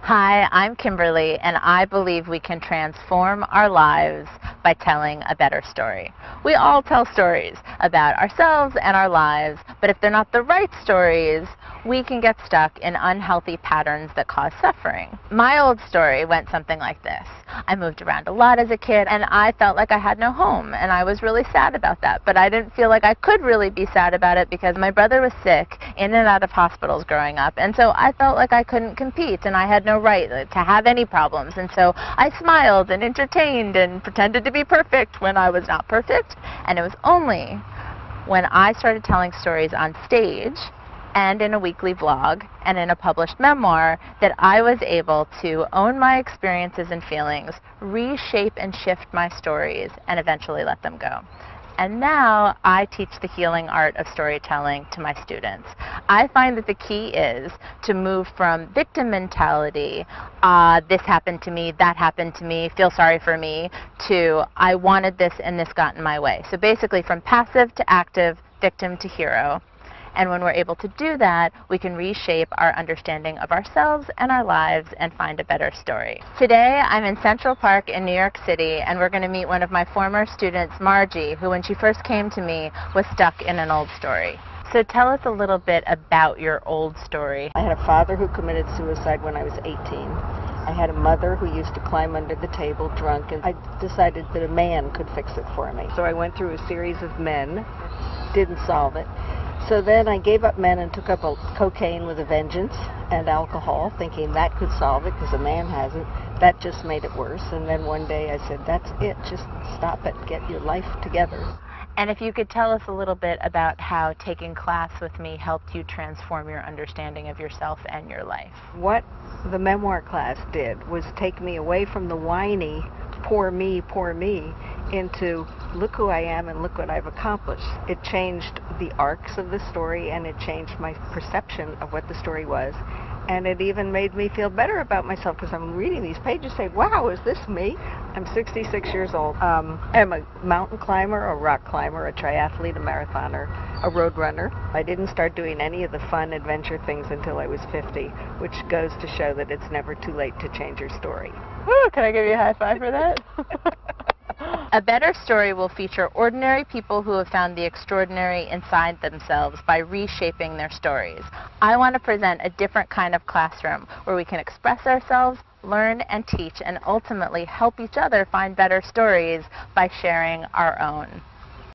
Hi, I'm Kimberly, and I believe we can transform our lives by telling a better story. We all tell stories about ourselves and our lives, but if they're not the right stories, we can get stuck in unhealthy patterns that cause suffering. My old story went something like this. I moved around a lot as a kid, and I felt like I had no home, and I was really sad about that, but I didn't feel like I could really be sad about it because my brother was sick, in and out of hospitals growing up, and so I felt like I couldn't compete, and I had no right to have any problems, and so I smiled and entertained and pretended to be perfect when I was not perfect. And it was only when I started telling stories on stage and in a weekly vlog and in a published memoir that I was able to own my experiences and feelings, reshape and shift my stories, and eventually let them go. And now I teach the healing art of storytelling to my students. I find that the key is to move from victim mentality, this happened to me, that happened to me, feel sorry for me, to I wanted this and this got in my way. So basically from passive to active, victim to hero. And when we're able to do that, we can reshape our understanding of ourselves and our lives and find a better story. Today, I'm in Central Park in New York City, and we're going to meet one of my former students, Margie, who when she first came to me was stuck in an old story. So tell us a little bit about your old story. I had a father who committed suicide when I was 18. I had a mother who used to climb under the table drunk, and I decided that a man could fix it for me. So I went through a series of men, didn't solve it. So then I gave up men and took up cocaine with a vengeance and alcohol, thinking that could solve it because a man hasn't. That just made it worse. And then one day I said, that's it, just stop it, get your life together. And if you could tell us a little bit about how taking class with me helped you transform your understanding of yourself and your life. What the memoir class did was take me away from the whiny, poor me, into look who I am and look what I've accomplished. It changed the arcs of the story, and it changed my perception of what the story was. And it even made me feel better about myself because I'm reading these pages saying, wow, is this me? I'm 66 years old. I'm a mountain climber, a rock climber, a triathlete, a marathoner, a road runner. I didn't start doing any of the fun adventure things until I was 50, which goes to show that it's never too late to change your story. Woo, can I give you a high five for that? A Better Story will feature ordinary people who have found the extraordinary inside themselves by reshaping their stories. I want to present a different kind of classroom where we can express ourselves, learn and teach, and ultimately help each other find better stories by sharing our own.